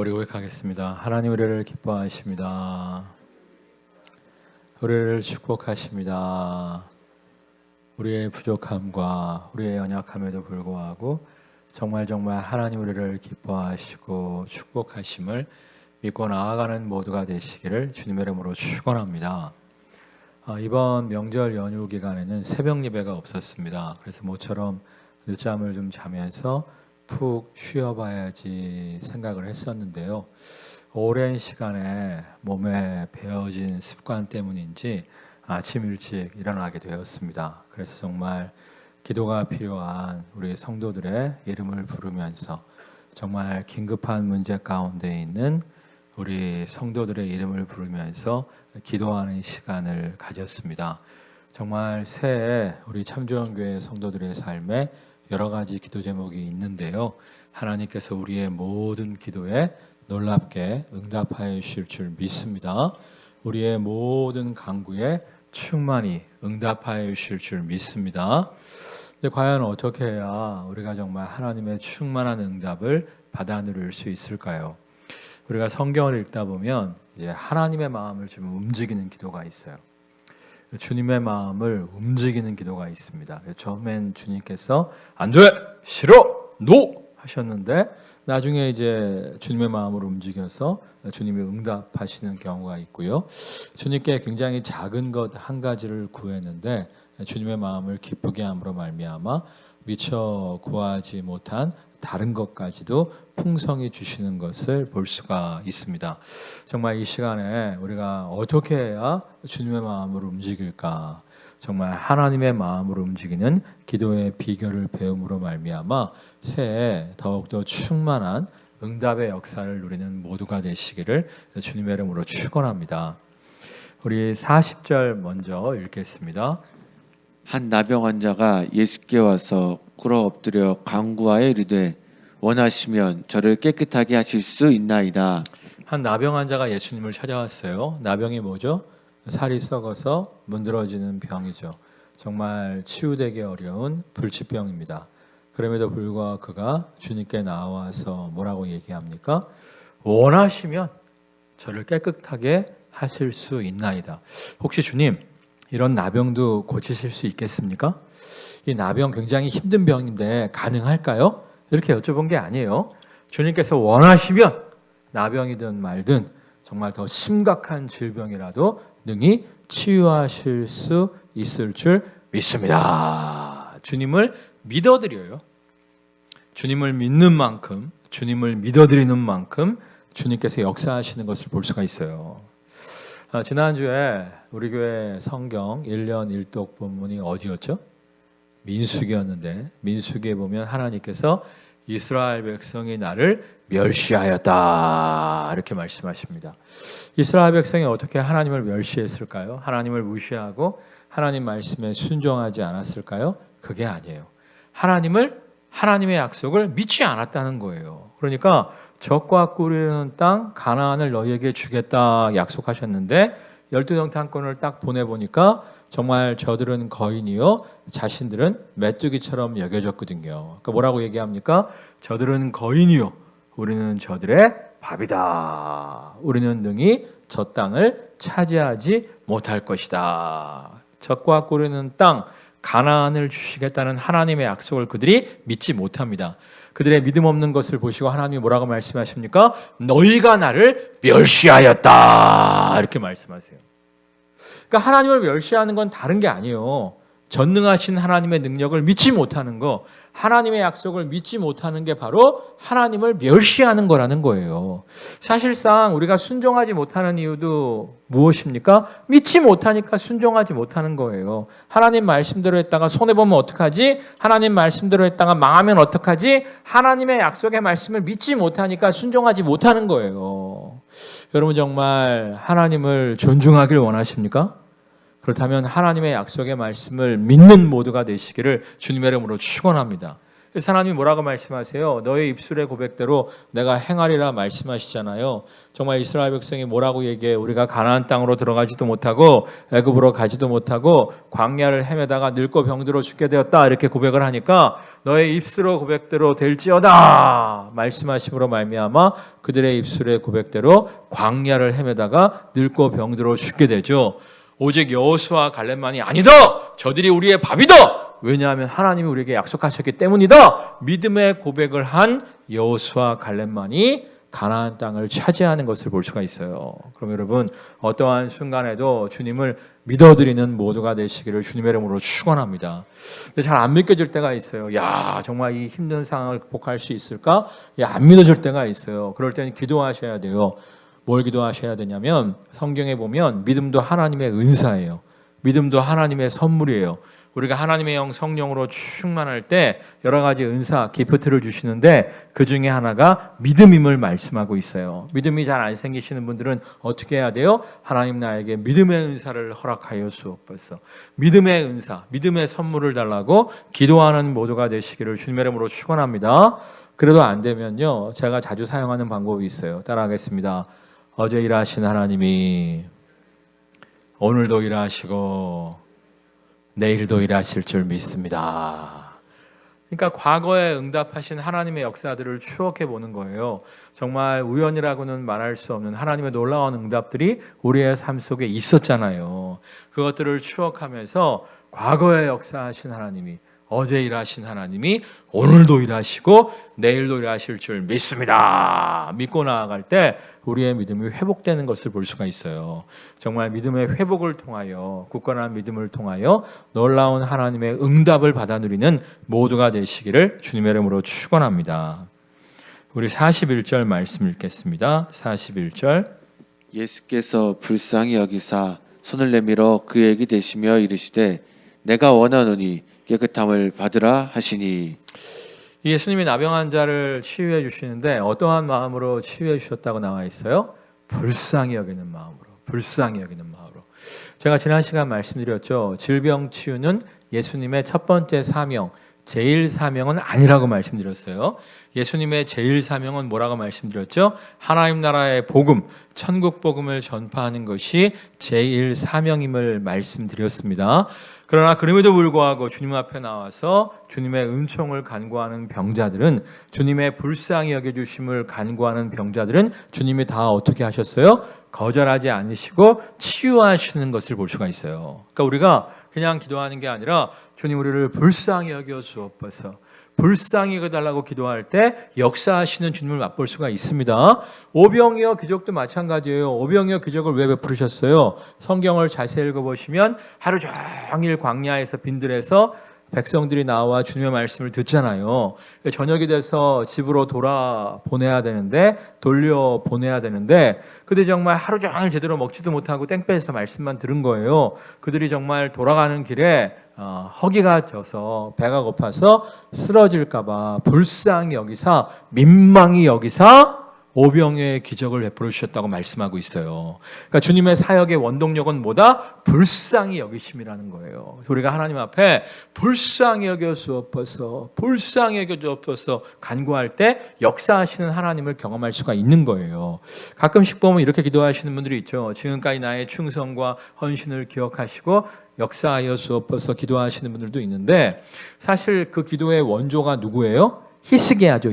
우리 고백하겠습니다. 하나님 우리를 기뻐하십니다. 우리를 축복하십니다. 우리의 부족함과 우리의 연약함에도 불구하고 정말 하나님 우리를 기뻐하시고 축복하심을 믿고 나아가는 모두가 되시기를 주님의 이름으로 축원합니다. 이번 명절 연휴 기간에는 새벽 예배가 없었습니다. 그래서 모처럼 늦잠을 좀 자면서 푹 쉬어봐야지 생각을 했었는데요. 오랜 시간에 몸에 배어진 습관 때문인지 아침 일찍 일어나게 되었습니다. 그래서 정말 기도가 필요한 우리 성도들의 이름을 부르면서 정말 긴급한 문제 가운데 있는 우리 성도들의 이름을 부르면서 기도하는 시간을 가졌습니다. 정말 새해 우리 참조연교회 성도들의 삶에 여러 가지 기도 제목이 있는데요. 하나님께서 우리의 모든 기도에 놀랍게 응답하여 주실 줄 믿습니다. 우리의 모든 간구에 충만히 응답하여 주실 줄 믿습니다. 근데 과연 어떻게 해야 우리가 정말 하나님의 충만한 응답을 받아 누릴 수 있을까요? 우리가 성경을 읽다 보면 이제 하나님의 마음을 좀 움직이는 기도가 있어요. 주님의 마음을 움직이는 기도가 있습니다. 처음엔 주님께서 안 돼! 싫어! 노! 하셨는데 나중에 이제 주님의 마음을 움직여서 주님이 응답하시는 경우가 있고요. 주님께 굉장히 작은 것 한 가지를 구했는데 주님의 마음을 기쁘게 함으로 말미암아 미처 구하지 못한 다른 것까지도 풍성히 주시는 것을 볼 수가 있습니다. 정말 이 시간에 우리가 어떻게 해야 주님의 마음을 움직일까? 정말 하나님의 마음을 움직이는 기도의 비결을 배움으로 말미암아 새해 더욱더 충만한 응답의 역사를 누리는 모두가 되시기를 주님의 이름으로 축원합니다. 우리 40절 먼저 읽겠습니다. 한 나병 환자가 예수께 와서 꿇어 엎드려 간구하여 이르되 원하시면 저를 깨끗하게 하실 수 있나이다. 한 나병 환자가 예수님을 찾아왔어요. 나병이 뭐죠? 살이 썩어서 문드러지는 병이죠. 정말 치유되기 어려운 불치병입니다. 그럼에도 불구하고 그가 주님께 나와서 뭐라고 얘기합니까? 원하시면 저를 깨끗하게 하실 수 있나이다. 혹시 주님, 이런 나병도 고치실 수 있겠습니까? 이 나병 굉장히 힘든 병인데 가능할까요? 이렇게 여쭤본 게 아니에요. 주님께서 원하시면 나병이든 말든 정말 더 심각한 질병이라도 능히 치유하실 수 있을 줄 믿습니다. 주님을 믿어드려요. 주님을 믿는 만큼, 주님을 믿어드리는 만큼 주님께서 역사하시는 것을 볼 수가 있어요. 지난주에 우리 교회 성경 1년 1독 본문이 어디였죠? 민수기였는데 민수기에 보면 하나님께서 이스라엘 백성이 나를 멸시하였다 이렇게 말씀하십니다. 이스라엘 백성이 어떻게 하나님을 멸시했을까요? 하나님을 무시하고 하나님 말씀에 순종하지 않았을까요? 그게 아니에요. 하나님의 약속을 믿지 않았다는 거예요. 그러니까 적과 꿀이는 땅 가나안을 너희에게 주겠다 약속하셨는데 12정탐꾼을 딱 보내보니까 정말 저들은 거인이요 자신들은 메뚜기처럼 여겨졌거든요. 그러니까 뭐라고 얘기합니까? 저들은 거인이요 우리는 저들의 밥이다. 우리는 능히 저 땅을 차지하지 못할 것이다. 적과 꿀이는 땅 가나안을 주시겠다는 하나님의 약속을 그들이 믿지 못합니다. 그들의 믿음 없는 것을 보시고 하나님이 뭐라고 말씀하십니까? 너희가 나를 멸시하였다 이렇게 말씀하세요. 그러니까 하나님을 멸시하는 건 다른 게 아니에요. 전능하신 하나님의 능력을 믿지 못하는 거, 하나님의 약속을 믿지 못하는 게 바로 하나님을 멸시하는 거라는 거예요. 사실상 우리가 순종하지 못하는 이유도 무엇입니까? 믿지 못하니까 순종하지 못하는 거예요. 하나님 말씀대로 했다가 손해보면 어떡하지? 하나님 말씀대로 했다가 망하면 어떡하지? 하나님의 약속의 말씀을 믿지 못하니까 순종하지 못하는 거예요. 여러분 정말 하나님을 존중하길 원하십니까? 그렇다면 하나님의 약속의 말씀을 믿는 모두가 되시기를 주님의 이름으로 축원합니다. 그래서 하나님이 뭐라고 말씀하세요? 너의 입술의 고백대로 내가 행하리라 말씀하시잖아요. 정말 이스라엘 백성이 뭐라고 얘기해? 우리가 가나안 땅으로 들어가지도 못하고 애굽으로 가지도 못하고 광야를 헤매다가 늙고 병들어 죽게 되었다 이렇게 고백을 하니까 너의 입술의 고백대로 될지어다 말씀하심으로 말미암아 그들의 입술의 고백대로 광야를 헤매다가 늙고 병들어 죽게 되죠. 오직 여호수아 갈렙만이 아니다. 저들이 우리의 밥이다. 왜냐하면 하나님이 우리에게 약속하셨기 때문이다. 믿음의 고백을 한 여호수아 갈렙만이 가나안 땅을 차지하는 것을 볼 수가 있어요. 그럼 여러분 어떠한 순간에도 주님을 믿어드리는 모두가 되시기를 주님의 이름으로 축원합니다. 잘 안 믿겨질 때가 있어요. 야 정말 이 힘든 상황을 극복할 수 있을까? 안 믿어질 때가 있어요. 그럴 때는 기도하셔야 돼요. 뭘 기도하셔야 되냐면 성경에 보면 믿음도 하나님의 은사예요. 믿음도 하나님의 선물이에요. 우리가 하나님의 영 성령으로 충만할 때 여러 가지 은사, 기프트를 주시는데 그 중에 하나가 믿음임을 말씀하고 있어요. 믿음이 잘 안 생기시는 분들은 어떻게 해야 돼요? 하나님 나에게 믿음의 은사를 허락하여 주옵소서. 믿음의 은사, 믿음의 선물을 달라고 기도하는 모두가 되시기를 주님의 이름으로 축원합니다. 그래도 안 되면요, 제가 자주 사용하는 방법이 있어요. 따라하겠습니다. 어제 일하신 하나님이 오늘도 일하시고 내일도 일하실 줄 믿습니다. 그러니까 과거에 응답하신 하나님의 역사들을 추억해 보는 거예요. 정말 우연이라고는 말할 수 없는 하나님의 놀라운 응답들이 우리의 삶 속에 있었잖아요. 그것들을 추억하면서 과거에 역사하신 하나님이, 어제 일하신 하나님이 오늘도 일하시고 내일도 일하실 줄 믿습니다. 믿고 나아갈 때 우리의 믿음이 회복되는 것을 볼 수가 있어요. 정말 믿음의 회복을 통하여, 굳건한 믿음을 통하여 놀라운 하나님의 응답을 받아 누리는 모두가 되시기를 주님의 이름으로 축원합니다. 우리 41절 말씀 읽겠습니다. 41절. 예수께서 불쌍히 여기사 손을 내밀어 그에게 대시며 이르시되 내가 원하노니 깨끗함을 받으라 하시니. 예수님이 나병 환자를 치유해 주시는데 어떠한 마음으로 치유해 주셨다고 나와 있어요? 불쌍히 여기는 마음으로. 불쌍히 여기는 마음으로. 제가 지난 시간 말씀드렸죠. 질병 치유는 예수님의 첫 번째 사명, 제일 사명은 아니라고 말씀드렸어요. 예수님의 제일 사명은 뭐라고 말씀드렸죠? 하나님 나라의 복음, 천국 복음을 전파하는 것이 제일 사명임을 말씀드렸습니다. 그러나 그럼에도 불구하고 주님 앞에 나와서 주님의 은총을 간구하는 병자들은, 주님의 불쌍히 여겨주심을 간구하는 병자들은 주님이 다 어떻게 하셨어요? 거절하지 않으시고 치유하시는 것을 볼 수가 있어요. 그러니까 우리가 그냥 기도하는 게 아니라 주님 우리를 불쌍히 여겨 주옵소서, 불쌍히 여겨달라고 기도할 때 역사하시는 주님을 맛볼 수가 있습니다. 오병이어 기적도 마찬가지예요. 오병이어 기적을 왜 베푸셨어요? 성경을 자세히 읽어보시면 하루 종일 광야에서 빈들에서 백성들이 나와 주님의 말씀을 듣잖아요. 저녁이 돼서 집으로 돌려보내야 되는데 그들이 정말 하루 종일 제대로 먹지도 못하고 땡볕에서 말씀만 들은 거예요. 그들이 정말 돌아가는 길에 허기가 져서 배가 고파서 쓰러질까 봐 불쌍히 여기사, 민망히 여기사 오병이어의 기적을 베풀어 주셨다고 말씀하고 있어요. 그러니까 주님의 사역의 원동력은 뭐다? 불쌍히 여기심이라는 거예요. 그래서 우리가 하나님 앞에 불쌍히 여겨 주옵소서, 불쌍히 여겨 주옵소서 간구할 때 역사하시는 하나님을 경험할 수가 있는 거예요. 가끔씩 보면 이렇게 기도하시는 분들이 있죠. 지금까지 나의 충성과 헌신을 기억하시고 역사하여 주옵소서 기도하시는 분들도 있는데, 사실 그 기도의 원조가 누구예요? 히스기야죠.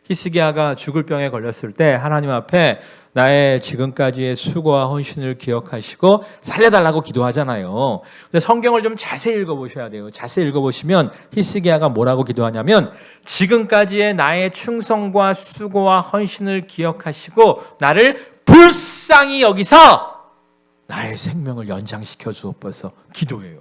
히스기야가 죽을 병에 걸렸을 때 하나님 앞에 나의 지금까지의 수고와 헌신을 기억하시고 살려달라고 기도하잖아요. 근데 성경을 좀 자세히 읽어보셔야 돼요. 자세히 읽어보시면 히스기야가 뭐라고 기도하냐면, 지금까지의 나의 충성과 수고와 헌신을 기억하시고 나를 불쌍히 여기서 나의 생명을 연장시켜 주옵소서 기도해요.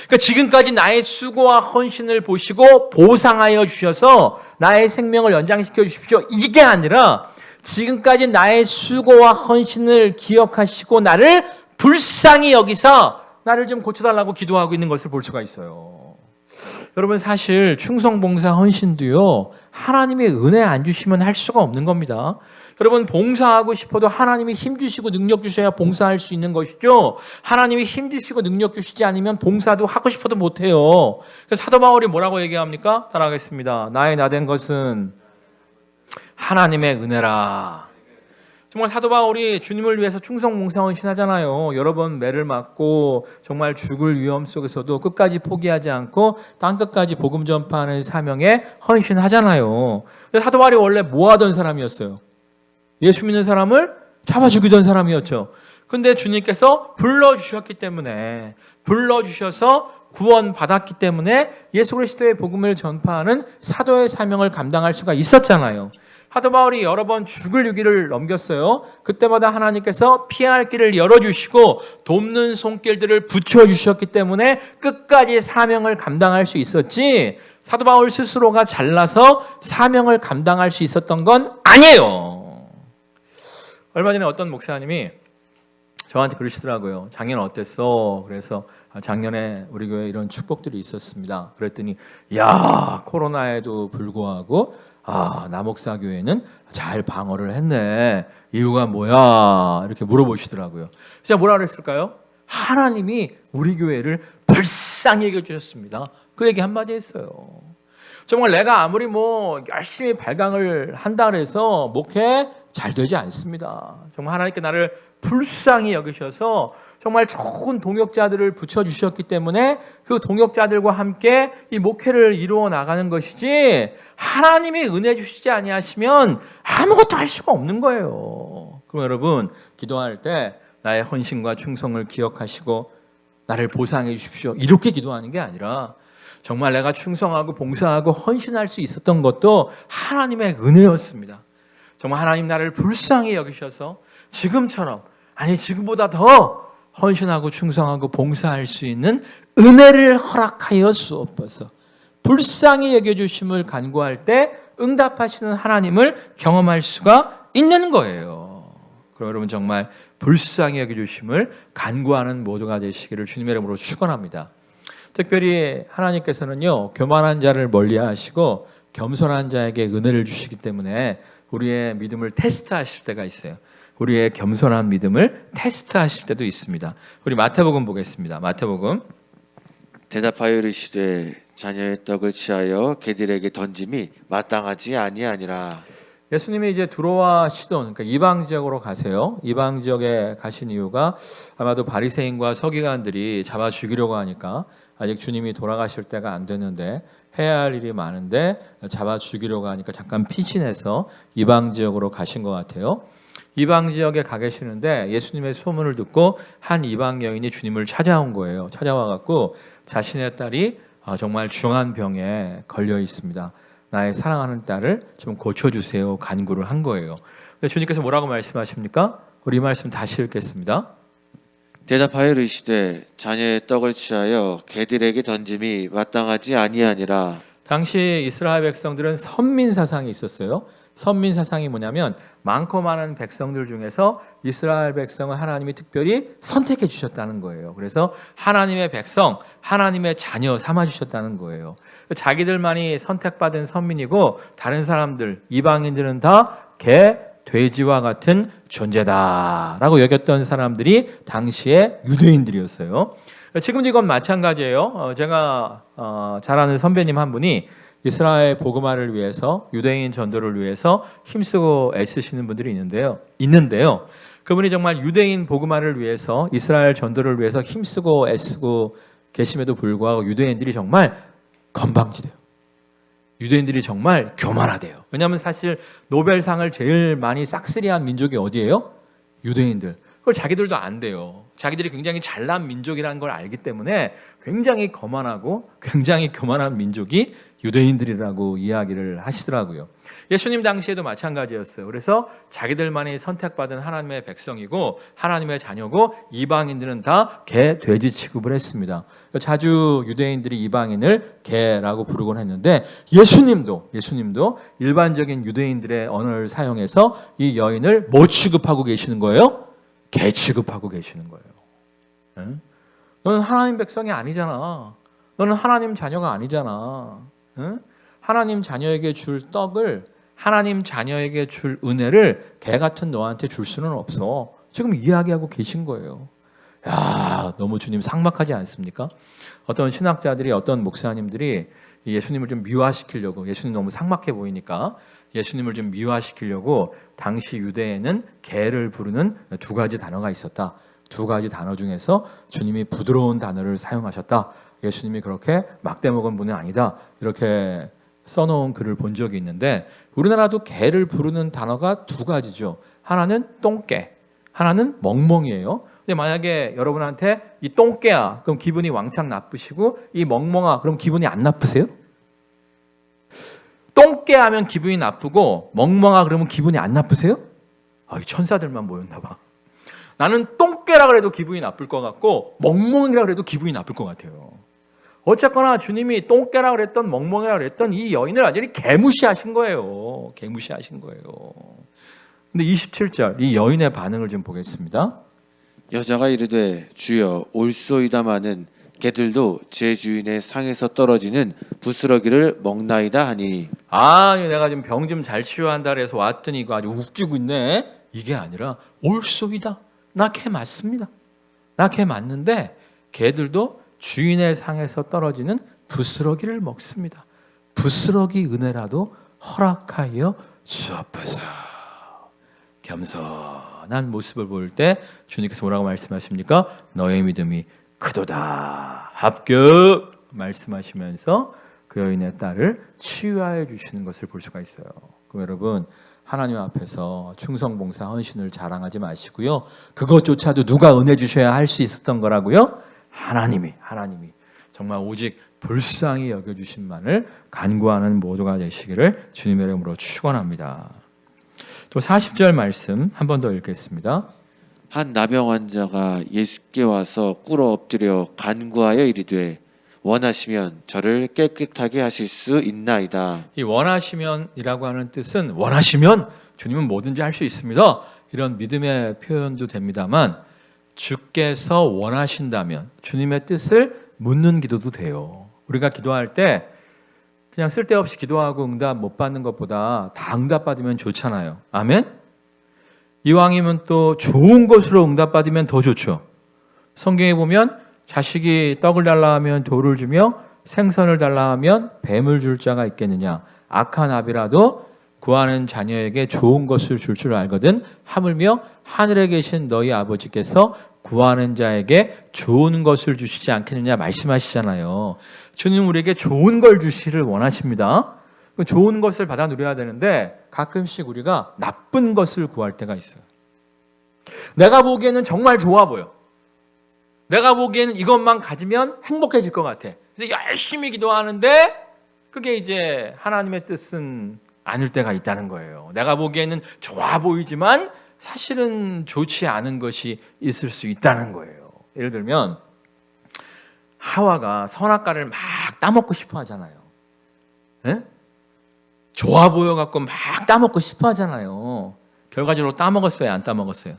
그러니까 지금까지 나의 수고와 헌신을 보시고 보상하여 주셔서 나의 생명을 연장시켜 주십시오, 이게 아니라 지금까지 나의 수고와 헌신을 기억하시고 나를 불쌍히 여기서 나를 좀 고쳐달라고 기도하고 있는 것을 볼 수가 있어요. 여러분 사실 충성, 봉사, 헌신도요 하나님의 은혜 안 주시면 할 수가 없는 겁니다. 여러분 봉사하고 싶어도 하나님이 힘 주시고 능력 주셔야 봉사할 수 있는 것이죠. 하나님이 힘 주시고 능력 주시지 않으면 봉사도 하고 싶어도 못해요. 그래서 사도 바울이 뭐라고 얘기합니까? 따라하겠습니다. 나의 나된 것은 하나님의 은혜라. 정말 사도 바울이 주님을 위해서 충성, 봉사, 헌신하잖아요. 여러 번 매를 맞고 정말 죽을 위험 속에서도 끝까지 포기하지 않고 땅끝까지 복음 전파하는 사명에 헌신하잖아요. 근데 사도 바울이 원래 뭐 하던 사람이었어요? 예수 믿는 사람을 잡아 죽이던 사람이었죠. 근데 주님께서 불러주셨기 때문에, 불러주셔서 구원받았기 때문에 예수 그리스도의 복음을 전파하는 사도의 사명을 감당할 수가 있었잖아요. 사도 바울이 여러 번 죽을 위기를 넘겼어요. 그때마다 하나님께서 피할 길을 열어주시고 돕는 손길들을 붙여주셨기 때문에 끝까지 사명을 감당할 수 있었지, 사도 바울 스스로가 잘나서 사명을 감당할 수 있었던 건 아니에요. 얼마 전에 어떤 목사님이 저한테 그러시더라고요. 작년 어땠어? 그래서 작년에 우리 교회에 이런 축복들이 있었습니다. 그랬더니 야, 코로나에도 불구하고 남옥사 교회는 잘 방어를 했네. 이유가 뭐야? 이렇게 물어보시더라고요. 제가 뭐라 그랬을까요? 하나님이 우리 교회를 불쌍히 여겨주셨습니다. 그 얘기 한마디 했어요. 정말 내가 아무리 열심히 발광을 한다 그래서 목회 잘 되지 않습니다. 정말 하나님께 나를 불쌍히 여기셔서 정말 좋은 동역자들을 붙여주셨기 때문에 그 동역자들과 함께 이 목회를 이루어 나가는 것이지, 하나님이 은혜 주시지 아니하시면 아무것도 할 수가 없는 거예요. 그럼 여러분 기도할 때 나의 헌신과 충성을 기억하시고 나를 보상해 주십시오, 이렇게 기도하는 게 아니라 정말 내가 충성하고 봉사하고 헌신할 수 있었던 것도 하나님의 은혜였습니다. 정말 하나님 나를 불쌍히 여기셔서 지금처럼, 아니 지금보다 더 헌신하고 충성하고 봉사할 수 있는 은혜를 허락하여 주옵소서. 불쌍히 여겨주심을 간구할 때 응답하시는 하나님을 경험할 수가 있는 거예요. 그럼 여러분 정말 불쌍히 여겨주심을 간구하는 모두가 되시기를 주님의 이름으로 축원합니다. 특별히 하나님께서는요 교만한 자를 멀리하시고 겸손한 자에게 은혜를 주시기 때문에 우리의 믿음을 테스트하실 때가 있어요. 우리의 겸손한 믿음을 테스트하실 때도 있습니다. 우리 마태복음 보겠습니다. 마태복음. 대답하여 이르시되 자녀의 떡을 취하여 개들에게 던짐이 마땅하지 아니하니라. 예수님이 이제 두로와 시돈, 그러니까 이방 지역으로 가세요. 이방 지역에 가신 이유가 아마도 바리새인과 서기관들이 잡아 죽이려고 하니까, 아직 주님이 돌아가실 때가 안 됐는데 해야 할 일이 많은데 잡아 죽이려고 하니까 잠깐 피신해서 이방 지역으로 가신 것 같아요. 이방 지역에 가 계시는데 예수님의 소문을 듣고 한 이방 여인이 주님을 찾아온 거예요. 찾아와 갖고 자신의 딸이 정말 중한 병에 걸려 있습니다. 나의 사랑하는 딸을 좀 고쳐주세요 간구를 한 거예요. 근데 주님께서 뭐라고 말씀하십니까? 우리 이 말씀 다시 읽겠습니다. 대답하여 이르시되 자녀의 떡을 취하여 개들에게 던짐이 마땅하지 아니하니라. 당시 이스라엘 백성들은 선민 사상이 있었어요. 선민 사상이 뭐냐면 많고 많은 백성들 중에서 이스라엘 백성을 하나님이 특별히 선택해 주셨다는 거예요. 그래서 하나님의 백성, 하나님의 자녀 삼아 주셨다는 거예요. 자기들만이 선택받은 선민이고 다른 사람들, 이방인들은 다 개, 돼지와 같은 존재다라고 여겼던 사람들이 당시에 유대인들이었어요. 지금도 이건 마찬가지예요. 제가 잘 아는 선배님 한 분이 이스라엘 복음화를 위해서, 유대인 전도를 위해서 힘쓰고 애쓰시는 분들이 있는데요. 그분이 정말 유대인 복음화를 위해서, 이스라엘 전도를 위해서 힘쓰고 애쓰고 계심에도 불구하고 유대인들이 정말 건방지대요. 유대인들이 정말 교만하대요. 왜냐하면 사실 노벨상을 제일 많이 싹쓸이한 민족이 어디예요? 유대인들. 그걸 자기들도 안 돼요. 자기들이 굉장히 잘난 민족이라는 걸 알기 때문에 굉장히 거만하고 굉장히 교만한 민족이 유대인들이라고 이야기를 하시더라고요. 예수님 당시에도 마찬가지였어요. 그래서 자기들만이 선택받은 하나님의 백성이고 하나님의 자녀고 이방인들은 다 개, 돼지 취급을 했습니다. 자주 유대인들이 이방인을 개라고 부르곤 했는데 예수님도 일반적인 유대인들의 언어를 사용해서 이 여인을 뭐 취급하고 계시는 거예요? 개 취급하고 계시는 거예요. 너는 하나님 백성이 아니잖아. 너는 하나님 자녀가 아니잖아. 응? 하나님 자녀에게 줄 떡을, 하나님 자녀에게 줄 은혜를 개 같은 너한테 줄 수는 없어. 지금 이야기하고 계신 거예요. 야, 너무 주님 삭막하지 않습니까? 어떤 신학자들이, 어떤 목사님들이 예수님을 좀 미화시키려고, 예수님 너무 삭막해 보이니까 예수님을 좀 미화시키려고 당시 유대에는 개를 부르는 두 가지 단어가 있었다. 두 가지 단어 중에서 주님이 부드러운 단어를 사용하셨다. 예수님이 그렇게 막대먹은 분은 아니다. 이렇게 써놓은 글을 본 적이 있는데, 우리나라도 개를 부르는 단어가 두 가지죠. 하나는 똥개, 하나는 멍멍이에요. 근데 만약에 여러분한테 이 똥개야, 그럼 기분이 왕창 나쁘시고, 이 멍멍아, 그럼 기분이 안 나쁘세요? 똥개 하면 기분이 나쁘고 멍멍아 그러면 기분이 안 나쁘세요? 아, 천사들만 모였나 봐. 나는 똥개라 그래도 기분이 나쁠 것 같고 멍멍이라 그래도 기분이 나쁠 것 같아요. 어쨌거나 주님이 똥개라 그랬던 멍멍이라 그랬던 이 여인을 완전히 개무시하신 거예요. 개무시하신 거예요. 근데 27절 이 여인의 반응을 좀 보겠습니다. 여자가 이르되 주여 올소이다마는 개들도 제 주인의 상에서 떨어지는 부스러기를 먹나이다 하니. 아, 내가 지금 병 좀 잘 치료한다 그래서 왔더니 이거 아주 웃기고 있네. 이게 아니라 올소이다. 나 개 맞습니다. 나 개 맞는데 개들도 주인의 상에서 떨어지는 부스러기를 먹습니다. 부스러기 은혜라도 허락하여 주옵소서. 겸손한 모습을 볼 때 주님께서 뭐라고 말씀하십니까? 너의 믿음이 크도다. 합격 말씀하시면서 그 여인의 딸을 치유하여 주시는 것을 볼 수가 있어요. 그럼 여러분, 하나님 앞에서 충성봉사 헌신을 자랑하지 마시고요. 그것조차도 누가 은혜 주셔야 할 수 있었던 거라고요? 하나님이 정말 오직 불쌍히 여겨주신만을 간구하는 모두가 되시기를 주님의 이름으로 축원합니다. 또 40절 말씀 한 번 더 읽겠습니다. 한 나병 환자가 예수께 와서 꿇어 엎드려 간구하여 이르되 원하시면 저를 깨끗하게 하실 수 있나이다. 이 원하시면이라고 하는 뜻은 원하시면 주님은 뭐든지 할 수 있습니다. 이런 믿음의 표현도 됩니다만 주께서 원하신다면 주님의 뜻을 묻는 기도도 돼요. 우리가 기도할 때 그냥 쓸데없이 기도하고 응답 못 받는 것보다 다 응답 받으면 좋잖아요. 아멘? 이왕이면 또 좋은 것으로 응답받으면 더 좋죠. 성경에 보면 자식이 떡을 달라 하면 돌을 주며 생선을 달라 하면 뱀을 줄 자가 있겠느냐. 악한 아비라도 구하는 자녀에게 좋은 것을 줄 줄 알거든. 하물며 하늘에 계신 너희 아버지께서 구하는 자에게 좋은 것을 주시지 않겠느냐 말씀하시잖아요. 주님 우리에게 좋은 걸 주시를 원하십니다. 좋은 것을 받아 누려야 되는데 가끔씩 우리가 나쁜 것을 구할 때가 있어요. 내가 보기에는 정말 좋아 보여. 내가 보기에는 이것만 가지면 행복해질 것 같아. 그래서 열심히 기도하는데 그게 이제 하나님의 뜻은 아닐 때가 있다는 거예요. 내가 보기에는 좋아 보이지만 사실은 좋지 않은 것이 있을 수 있다는 거예요. 예를 들면 하와가 선악과를 막 따먹고 싶어 하잖아요. 에? 좋아 보여갖고 막 따먹고 싶어 하잖아요. 결과적으로 따먹었어요? 안 따먹었어요?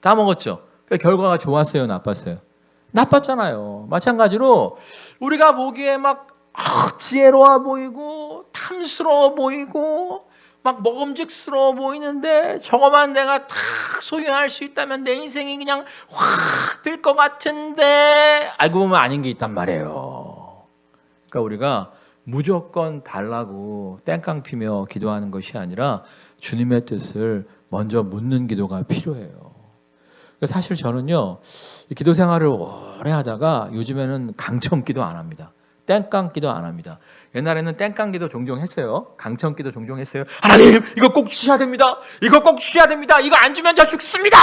따먹었죠. 결과가 좋았어요? 나빴어요? 나빴잖아요. 마찬가지로 우리가 보기에 막 지혜로워 보이고 탐스러워 보이고 막 먹음직스러워 보이는데 저거만 내가 탁 소유할 수 있다면 내 인생이 그냥 확 빌 것 같은데 알고 보면 아닌 게 있단 말이에요. 그러니까 우리가 무조건 달라고 땡깡 피며 기도하는 것이 아니라 주님의 뜻을 먼저 묻는 기도가 필요해요. 사실 저는요, 기도 생활을 오래 하다가 요즘에는 강청 기도 안 합니다. 땡깡 기도 안 합니다. 옛날에는 땡깡 기도 종종 했어요. 강청 기도 종종 했어요. 하나님, 이거 꼭 주셔야 됩니다. 이거 꼭 주셔야 됩니다. 이거 안 주면 저 죽습니다.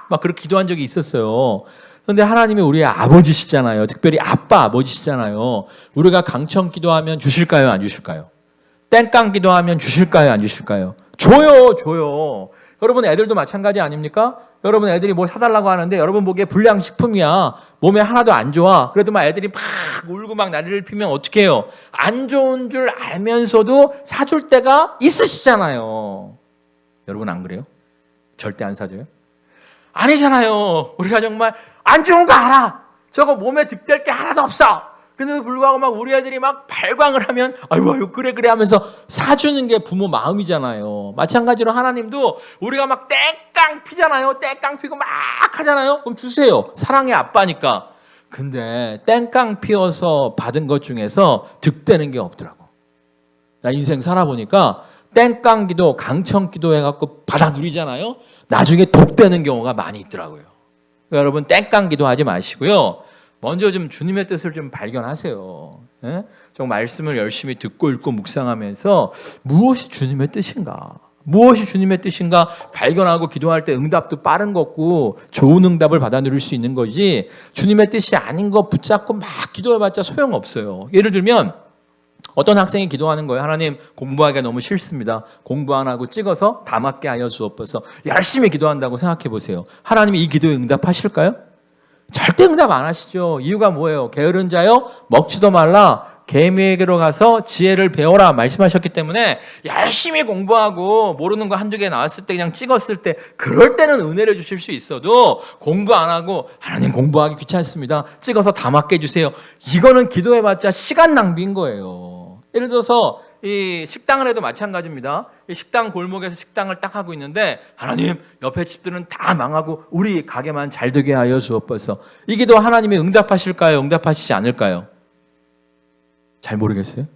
막 그렇게 기도한 적이 있었어요. 그런데 하나님이 우리의 아버지시잖아요. 특별히 아빠 아버지시잖아요. 우리가 강청 기도하면 주실까요? 안 주실까요? 땡깡 기도하면 주실까요? 안 주실까요? 줘요. 여러분 애들도 마찬가지 아닙니까? 여러분 애들이 뭘 사달라고 하는데 여러분 보기에 불량식품이야. 몸에 하나도 안 좋아. 그래도 막 애들이 막 울고 막 난리를 피면 어떻게 해요? 안 좋은 줄 알면서도 사줄 때가 있으시잖아요. 여러분 안 그래요? 절대 안 사줘요? 아니잖아요. 우리가 정말 안 좋은 거 알아. 저거 몸에 득될 게 하나도 없어. 근데도 불구하고 막 우리 애들이 막 발광을 하면 아이고 그래 하면서 사주는 게 부모 마음이잖아요. 마찬가지로 하나님도 우리가 막 땡깡 피잖아요. 땡깡 피고 막 하잖아요. 그럼 주세요. 사랑의 아빠니까. 근데 땡깡 피워서 받은 것 중에서 득되는 게 없더라고. 나 인생 살아보니까 땡깡 기도, 강청 기도 해갖고 받아 누리잖아요. 나중에 독되는 경우가 많이 있더라고요. 그러니까 여러분 땡깡 기도하지 마시고요. 먼저 좀 주님의 뜻을 좀 발견하세요. 예? 좀 말씀을 열심히 듣고 읽고 묵상하면서 무엇이 주님의 뜻인가? 무엇이 주님의 뜻인가 발견하고 기도할 때 응답도 빠른 거고 좋은 응답을 받아 누릴 수 있는 거지 주님의 뜻이 아닌 거 붙잡고 막 기도해봤자 소용없어요. 예를 들면 어떤 학생이 기도하는 거예요. 하나님 공부하기가 너무 싫습니다. 공부 안 하고 찍어서 다 맞게 하여 주옵소서. 열심히 기도한다고 생각해 보세요. 하나님이 이 기도에 응답하실까요? 절대 응답 안 하시죠. 이유가 뭐예요? 게으른 자여 먹지도 말라. 개미에게로 가서 지혜를 배워라 말씀하셨기 때문에 열심히 공부하고 모르는 거 한두 개 나왔을 때 그냥 찍었을 때 그럴 때는 은혜를 주실 수 있어도 공부 안 하고 하나님 공부하기 귀찮습니다. 찍어서 다 맞게 해주세요. 이거는 기도해봤자 시간 낭비인 거예요. 예를 들어서 이 식당을 해도 마찬가지입니다. 이 식당 골목에서 식당을 딱 하고 있는데 하나님 옆에 집들은 다 망하고 우리 가게만 잘 되게 하여 주옵소서. 이 기도 하나님이 응답하실까요? 응답하시지 않을까요? 잘 모르겠어요.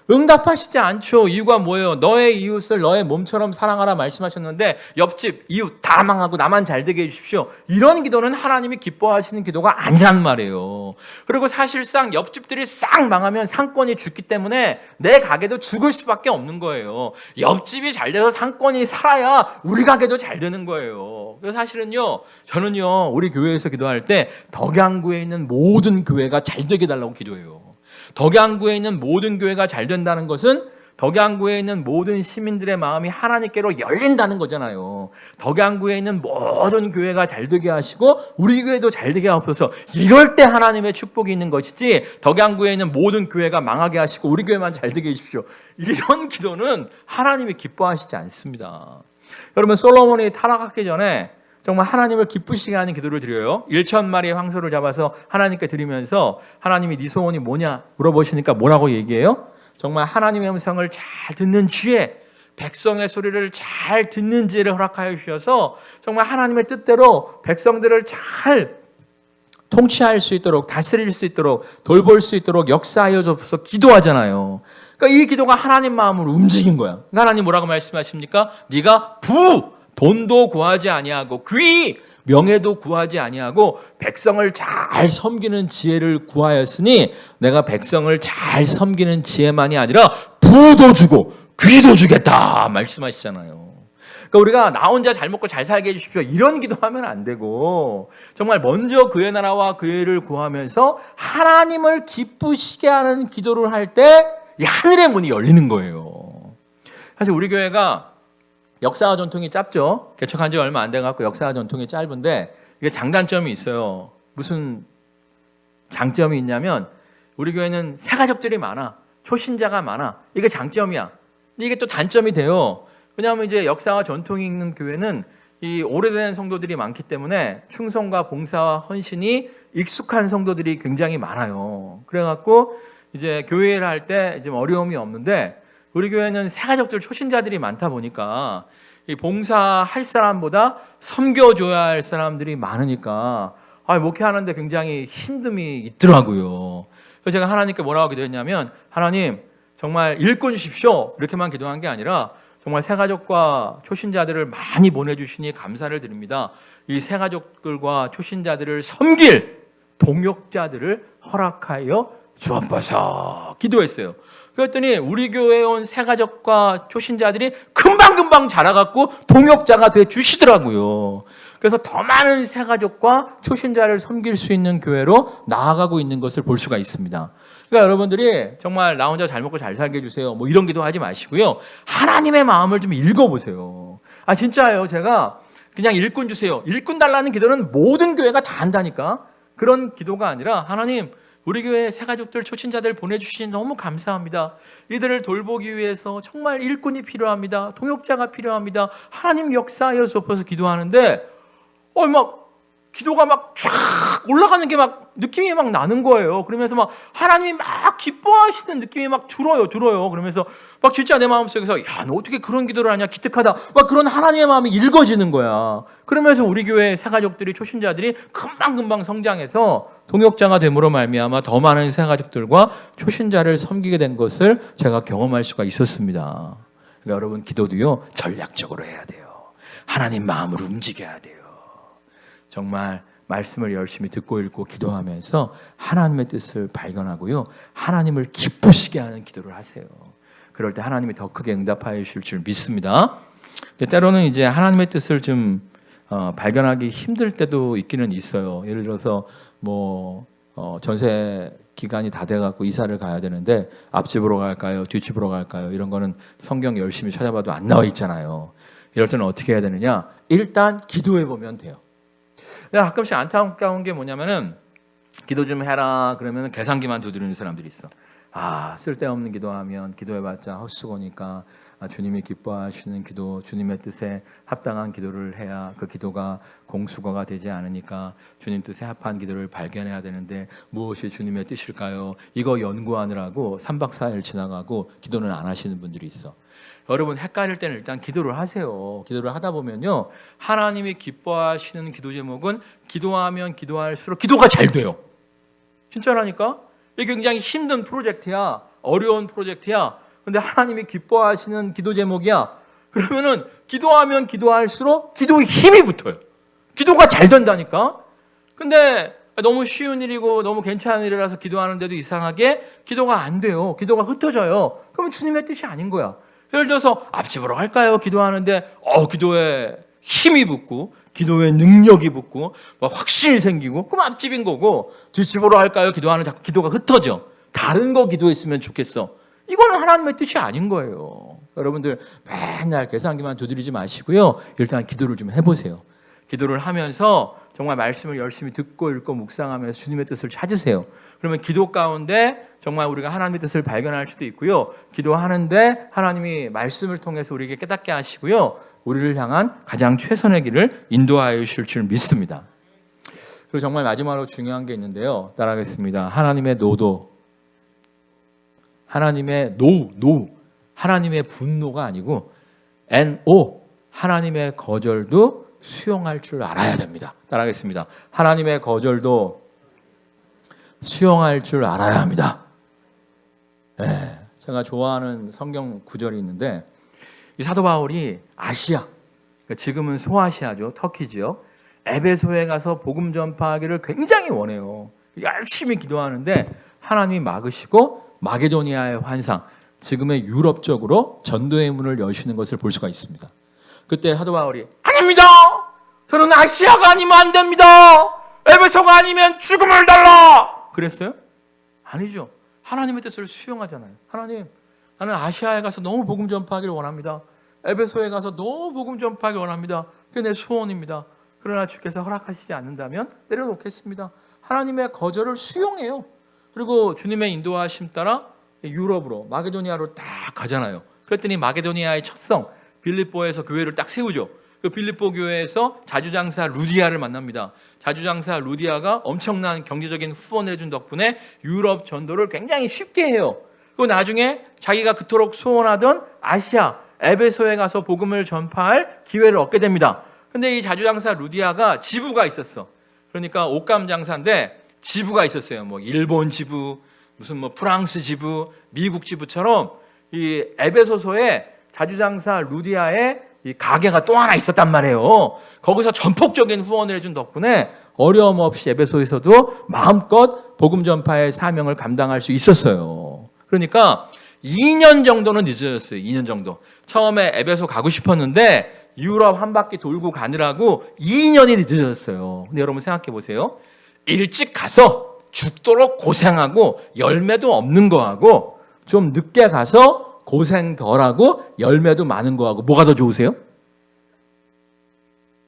응답하시지 않죠. 이유가 뭐예요? 너의 이웃을 너의 몸처럼 사랑하라 말씀하셨는데 옆집 이웃 다 망하고 나만 잘 되게 해주십시오. 이런 기도는 하나님이 기뻐하시는 기도가 아니란 말이에요. 그리고 사실상 옆집들이 싹 망하면 상권이 죽기 때문에 내 가게도 죽을 수밖에 없는 거예요. 옆집이 잘 돼서 상권이 살아야 우리 가게도 잘 되는 거예요. 그래서 사실은요, 저는요 우리 교회에서 기도할 때 덕양구에 있는 모든 교회가 잘 되게 달라고 기도해요. 덕양구에 있는 모든 교회가 잘 된다는 것은 덕양구에 있는 모든 시민들의 마음이 하나님께로 열린다는 거잖아요. 덕양구에 있는 모든 교회가 잘 되게 하시고 우리 교회도 잘 되게 하옵소서. 이럴 때 하나님의 축복이 있는 것이지 덕양구에 있는 모든 교회가 망하게 하시고 우리 교회만 잘 되게 해주십시오. 이런 기도는 하나님이 기뻐하시지 않습니다. 여러분 솔로몬이 타락하기 전에 정말 하나님을 기쁘시게 하는 기도를 드려요. 1,000마리의 황소를 잡아서 하나님께 드리면서 하나님이 네 소원이 뭐냐 물어보시니까 뭐라고 얘기해요? 정말 하나님의 음성을 잘 듣는 지혜, 백성의 소리를 잘 듣는 지혜를 허락하여 주셔서 정말 하나님의 뜻대로 백성들을 잘 통치할 수 있도록 다스릴 수 있도록 돌볼 수 있도록 역사하여 주옵소서 기도하잖아요. 그러니까 이 기도가 하나님 마음을 움직인 거야. 하나님 뭐라고 말씀하십니까? 네가 돈도 구하지 아니하고 귀, 명예도 구하지 아니하고 백성을 잘 섬기는 지혜를 구하였으니 내가 백성을 잘 섬기는 지혜만이 아니라 부도 주고 귀도 주겠다 말씀하시잖아요. 그러니까 우리가 나 혼자 잘 먹고 잘 살게 해주십시오 이런 기도하면 안 되고 정말 먼저 그의 나라와 그의 일을 구하면서 하나님을 기쁘시게 하는 기도를 할 때 이 하늘의 문이 열리는 거예요. 사실 우리 교회가 역사와 전통이 짧죠. 개척한 지 얼마 안 돼갖고 역사와 전통이 짧은데 이게 장단점이 있어요. 무슨 장점이 있냐면 우리 교회는 새가족들이 많아. 초신자가 많아. 이게 장점이야. 근데 이게 또 단점이 돼요. 왜냐하면 이제 역사와 전통이 있는 교회는 이 오래된 성도들이 많기 때문에 충성과 봉사와 헌신이 익숙한 성도들이 굉장히 많아요. 그래갖고 이제 교회를 할 때 좀 어려움이 없는데 우리 교회는 새가족들 초신자들이 많다 보니까 이 봉사할 사람보다 섬겨줘야 할 사람들이 많으니까 목회하는데 굉장히 힘듦이 있더라고요. 그래서 제가 하나님께 뭐라고 기도했냐면 하나님 정말 일꾼 주십시오 이렇게만 기도한 게 아니라 정말 새가족과 초신자들을 많이 보내주시니 감사를 드립니다. 이 새가족들과 초신자들을 섬길 동역자들을 허락하여 주옵소서 기도했어요. 그랬더니 우리 교회에 온 새가족과 초신자들이 금방금방 자라갖고 동역자가 돼 주시더라고요. 그래서 더 많은 새가족과 초신자를 섬길 수 있는 교회로 나아가고 있는 것을 볼 수가 있습니다. 그러니까 여러분들이 정말 나 혼자 잘 먹고 잘 살게 해주세요 뭐 이런 기도 하지 마시고요. 하나님의 마음을 좀 읽어보세요. 진짜예요. 제가 그냥 일꾼 주세요. 일꾼 달라는 기도는 모든 교회가 다 한다니까. 그런 기도가 아니라 하나님 우리 교회 새가족들 초친자들 보내주시니 너무 감사합니다. 이들을 돌보기 위해서 정말 일꾼이 필요합니다. 동역자가 필요합니다. 하나님 역사하여 주옵소서 기도하는데 막 기도가 막 쫙 올라가는 게 막 느낌이 막 나는 거예요. 그러면서 막 하나님이 막 기뻐하시는 느낌이 막 들어요. 그러면서 막 진짜 내 마음속에서 야, 너 어떻게 그런 기도를 하냐, 기특하다. 막 그런 하나님의 마음이 읽어지는 거야. 그러면서 우리 교회 새가족들이, 초신자들이 금방금방 성장해서 동역자가 됨으로 말미암아 더 많은 새가족들과 초신자를 섬기게 된 것을 제가 경험할 수가 있었습니다. 그러니까 여러분, 기도도요, 전략적으로 해야 돼요. 하나님 마음을 움직여야 돼요. 정말 말씀을 열심히 듣고 읽고 기도하면서 하나님의 뜻을 발견하고요, 하나님을 기쁘시게 하는 기도를 하세요. 그럴 때 하나님이 더 크게 응답하여 주실 줄 믿습니다. 때로는 이제 하나님의 뜻을 좀 발견하기 힘들 때도 있기는 있어요. 예를 들어서 뭐 전세 기간이 다 돼갖고 이사를 가야 되는데 앞집으로 갈까요, 뒷집으로 갈까요? 이런 거는 성경 열심히 찾아봐도 안 나와 있잖아요. 이럴 때는 어떻게 해야 되느냐? 일단 기도해 보면 돼요. 내가 가끔씩 안타까운 게 뭐냐면은 기도 좀 해라 그러면 계산기만 두드리는 사람들이 있어. 쓸데없는 기도하면 기도해봤자 헛수고니까 주님이 기뻐하시는 기도, 주님의 뜻에 합당한 기도를 해야 그 기도가 공수거가 되지 않으니까 주님 뜻에 합한 기도를 발견해야 되는데 무엇이 주님의 뜻일까요? 이거 연구하느라고 3박 4일 지나가고 기도는 안 하시는 분들이 있어. 여러분, 헷갈릴 때는 일단 기도를 하세요. 기도를 하다 보면요, 하나님이 기뻐하시는 기도 제목은 기도하면 기도할수록 기도가 잘 돼요. 진짜라니까? 이게 굉장히 힘든 프로젝트야. 어려운 프로젝트야. 근데 하나님이 기뻐하시는 기도 제목이야. 그러면은 기도하면 기도할수록 기도의 힘이 붙어요. 기도가 잘 된다니까? 근데 너무 쉬운 일이고 너무 괜찮은 일이라서 기도하는데도 이상하게 기도가 안 돼요. 기도가 흩어져요. 그러면 주님의 뜻이 아닌 거야. 예를 들어서 앞집으로 갈까요? 기도하는데 기도에 힘이 붙고 기도에 능력이 붙고 막 확신이 생기고 그럼 앞집인 거고, 뒷집으로 할까요? 기도하는 자꾸 기도가 흩어져. 다른 거 기도했으면 좋겠어. 이거는 하나님의 뜻이 아닌 거예요. 여러분들 맨날 계산기만 두드리지 마시고요, 일단 기도를 좀 해보세요. 기도를 하면서 정말 말씀을 열심히 듣고 읽고 묵상하면서 주님의 뜻을 찾으세요. 그러면 기도 가운데 정말 우리가 하나님의 뜻을 발견할 수도 있고요, 기도하는데 하나님이 말씀을 통해서 우리에게 깨닫게 하시고요, 우리를 향한 가장 최선의 길을 인도하여 주실 줄 믿습니다. 그리고 정말 마지막으로 중요한 게 있는데요, 따라하겠습니다. 하나님의 노도, 하나님의 노, 하나님의 분노가 아니고 NO, 하나님의 거절도 수용할 줄 알아야 됩니다. 따라하겠습니다. 하나님의 거절도 수용할 줄 알아야 합니다. 네, 제가 좋아하는 성경 구절이 있는데, 이 사도 바울이 아시아, 그러니까 지금은 소아시아죠, 터키죠, 에베소에 가서 복음 전파하기를 굉장히 원해요. 열심히 기도하는데 하나님이 막으시고 마게도니아의 환상, 지금의 유럽 쪽으로 전도의 문을 여시는 것을 볼 수가 있습니다. 그때 사도 바울이 아닙니다. 저는 아시아가 아니면 안 됩니다. 에베소가 아니면 죽음을 달라. 그랬어요? 아니죠. 하나님의 뜻을 수용하잖아요. 하나님, 나는 아시아에 가서 너무 복음 전파하기를 원합니다. 에베소에 가서 너무 복음 전파하기를 원합니다. 그게 내 소원입니다. 그러나 주께서 허락하시지 않는다면 내려놓겠습니다. 하나님의 거절을 수용해요. 그리고 주님의 인도하심 따라 유럽으로, 마게도니아로 딱 가잖아요. 그랬더니 마게도니아의 첫 성 빌립보에서 교회를 딱 세우죠. 그 빌립보 교회에서 자주장사 루디아를 만납니다. 자주장사 루디아가 엄청난 경제적인 후원을 해준 덕분에 유럽 전도를 굉장히 쉽게 해요. 그리고 나중에 자기가 그토록 소원하던 아시아 에베소에 가서 복음을 전파할 기회를 얻게 됩니다. 근데 이 자주장사 루디아가 지부가 있었어. 그러니까 옷감 장사인데 지부가 있었어요. 뭐 일본 지부, 무슨 뭐 프랑스 지부, 미국 지부처럼 이 에베소서에 자주장사 루디아의 이 가게가 또 하나 있었단 말이에요. 거기서 전폭적인 후원을 해준 덕분에 어려움 없이 에베소에서도 마음껏 복음 전파의 사명을 감당할 수 있었어요. 그러니까 2년 정도는 늦어졌어요. 2년 정도. 처음에 에베소 가고 싶었는데 유럽 한 바퀴 돌고 가느라고 2년이 늦어졌어요. 근데 여러분 생각해 보세요. 일찍 가서 죽도록 고생하고 열매도 없는 거하고 좀 늦게 가서 고생 덜하고 열매도 많은 거하고 뭐가 더 좋으세요?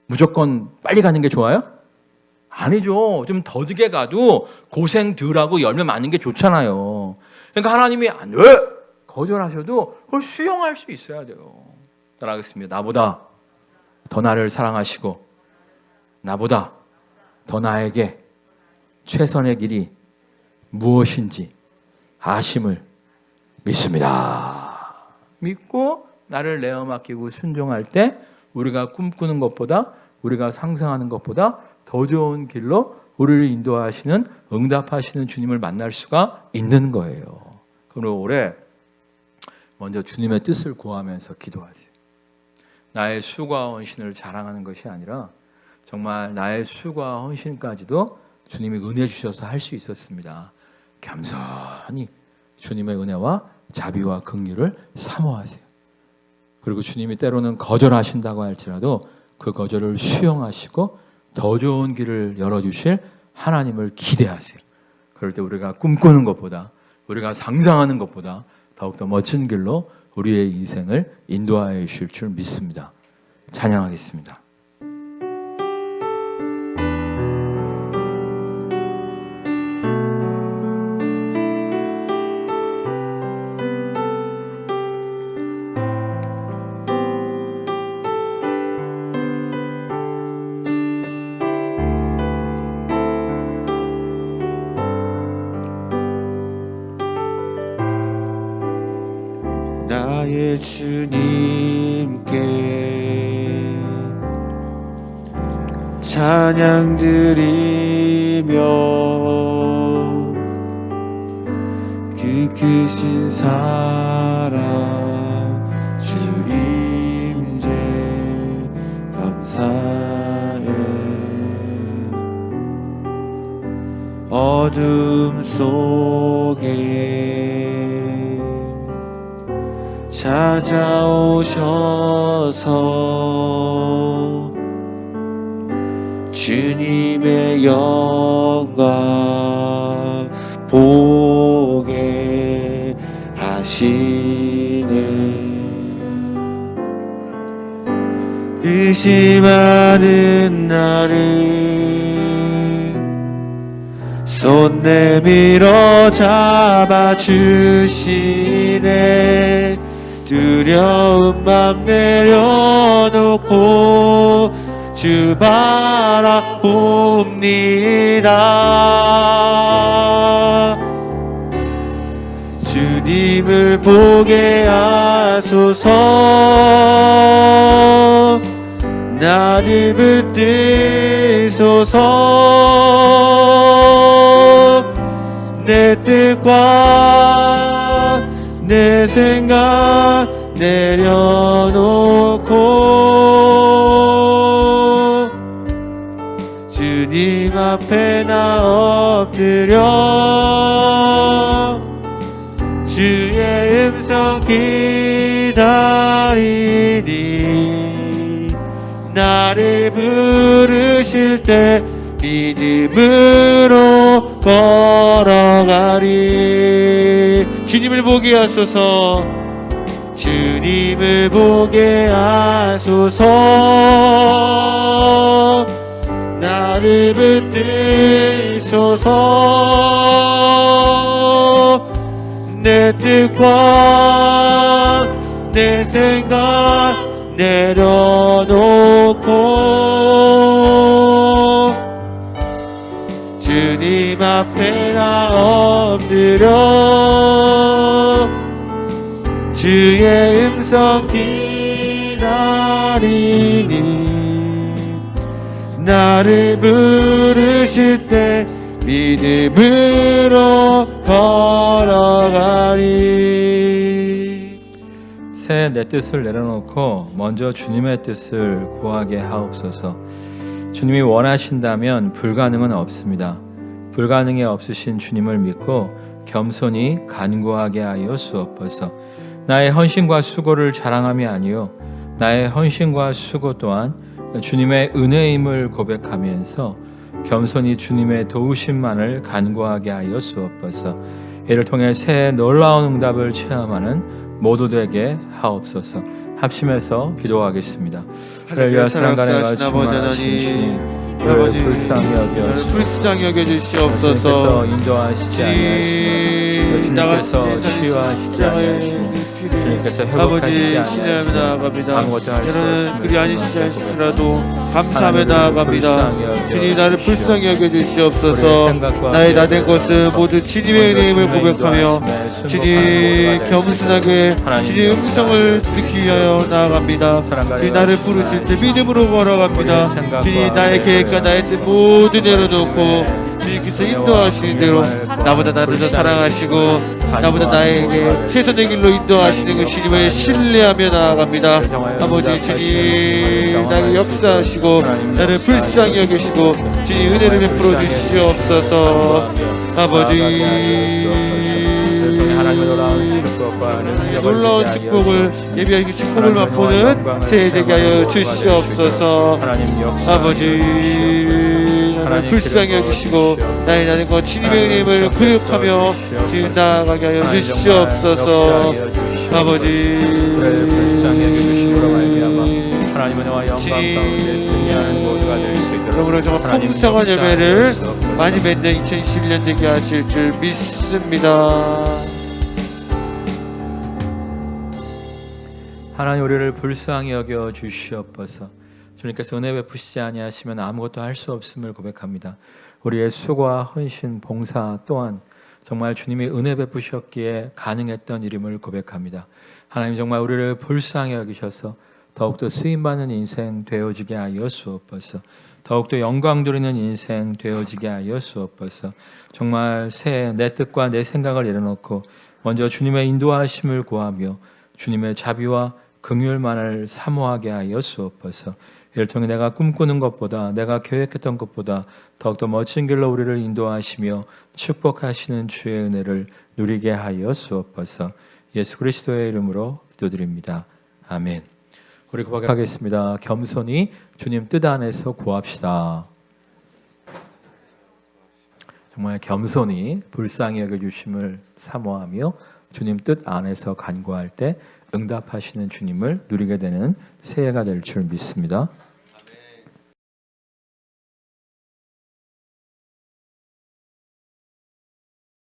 무조건 빨리 가는 게 좋아요? 아니죠. 좀 더디게 가도 고생 덜하고 열매 많은 게 좋잖아요. 그러니까 하나님이 왜 거절하셔도 그걸 수용할 수 있어야 돼요. 따라하겠습니다. 나보다 더 나를 사랑하시고 나보다 더 나에게 최선의 길이 무엇인지 아심을 믿습니다. 믿고 나를 내어 맡기고 순종할 때 우리가 꿈꾸는 것보다, 우리가 상상하는 것보다 더 좋은 길로 우리를 인도하시는, 응답하시는 주님을 만날 수가 있는 거예요. 그럼 올해 먼저 주님의 뜻을 구하면서 기도하세요. 나의 수고와 헌신을 자랑하는 것이 아니라 정말 나의 수고와 헌신까지도 주님이 은혜 주셔서 할 수 있었습니다. 겸손히 주님의 은혜와 자비와 긍휼을 사모하세요. 그리고 주님이 때로는 거절하신다고 할지라도 그 거절을 수용하시고 더 좋은 길을 열어주실 하나님을 기대하세요. 그럴 때 우리가 꿈꾸는 것보다, 우리가 상상하는 것보다 더욱더 멋진 길로 우리의 인생을 인도하여 주실 줄 믿습니다. 찬양하겠습니다. 나의 주님께 찬양 드리며 그 크신 사랑 주 임재 감사해. 어둠 속에 찾아오셔서 주님의 영광 보게 하시네. 의심하는 나를 손 내밀어 잡아주시네. 두려움 막 내려놓고 주 바라봅니다. 주님을 보게 하소서. 나를 붙드소서. 내 뜻과 내 생각 내려놓고 주님 앞에 나 엎드려 주의 음성 기다리니 나를 부르실 때 믿음으로 걸어가리. 주님을 보게 하소서. 주님을 보게 하소서. 나를 붙드소서. 내 뜻과 내 생각 내려놓고 주님 앞에 나 엎드려 주의 음성 기다리니 나를 부르실 때 믿음으로 걸어가리. 새 내 뜻을 내려놓고 먼저 주님의 뜻을 구하게 하옵소서. 주님이 원하신다면 불가능은 없습니다. 불가능이 없으신 주님을 믿고 겸손히 간구하게 하여 주옵소서. 나의 헌신과 수고를 자랑함이 아니요 나의 헌신과 수고 또한 주님의 은혜임을 고백하면서 겸손히 주님의 도우심만을 간구하게 하여 주옵소서. 이를 통해 새해 놀라운 응답을 체험하는 모두 되게 하옵소서. 합심해서 기도하겠습니다. 할렐루야. 사랑간에 가시는 주님, 저를 불쌍히 여겨주시옵소서. 인도하시지 아니하시며 주님께서 치유하시지 아니하시며 주님 주님께서 아버지 회복하시지 신뢰하며 나아갑니다. 아무것도 할수 저는 없음을 그리 아니시지 고백합니다. 않을지라도 감사하며 하나님을 나아갑니다. 불쌍히 여겨 주님 나를 주시옵소서. 불쌍히 여겨 우리의 주시옵소서. 생각과 나의 나된 계획을 것을 내려놓고 모두 주님의 먼저 이름을 주님의 고백하며 인도하심에 주님 순복하는 모두가 겸손하게 하나님 주님의 역사 음성을 듣기 위하여 나아갑니다. 사랑과 주님 나를 부르실 때 믿음으로 걸어갑니다. 우리의 생각과 주님 나의 계획과 나의 뜻 모두 내려놓고 주님께서 인도하시는 대로 나보다 나를 더 사랑하시고 나보다 나에게 최선의 길로 인도하시는 그 주님을 신뢰하며 나아갑니다. 아버지 주님 나를 역사하시고 나를 불쌍히 여기시고 주님 은혜를 베풀어 주시옵소서. 아버지 놀라운 축복을 예비하신 축복을 맛보는 새해 되게 하여 주시옵소서. 아버지 나를 불쌍히 여기시고 나의 나는 것 주님의 은혜를 그력하며 주님 나아가게 하여 주시옵소서. 아버지 하나님은 너와 영광 가운데 승리하는 모두가 될 수 있도록 그러므로 정말 풍성한 열매를 많이 맺는 2021년 되게 하실 줄 믿습니다. 하나님 우리를 불쌍히 여겨 주시옵소서. 주님께서 은혜 베푸시지 아니하시면 아무것도 할 수 없음을 고백합니다. 우리의 수고와 헌신, 봉사 또한 정말 주님이 은혜 베푸셨기에 가능했던 일임을 고백합니다. 하나님 정말 우리를 불쌍히 여기셔서 더욱더 쓰임받는 인생 되어지게 하여 주옵소서. 더욱더 영광 누리는 인생 되어지게 하여 주옵소서. 정말 새해 내 뜻과 내 생각을 내려놓고 먼저 주님의 인도하심을 구하며 주님의 자비와 긍휼만을 사모하게 하여 주옵소서. 이를 통해 내가 꿈꾸는 것보다 내가 계획했던 것보다 더욱더 멋진 길로 우리를 인도하시며 축복하시는 주의 은혜를 누리게 하여 주옵소서. 예수 그리스도의 이름으로 기도드립니다. 아멘. 우리 고백하겠습니다. 겸손히 주님 뜻 안에서 구합시다. 정말 겸손히 불쌍히 여겨주심을 사모하며 주님 뜻 안에서 간구할 때 응답하시는 주님을 누리게 되는 새해가 될 줄 믿습니다.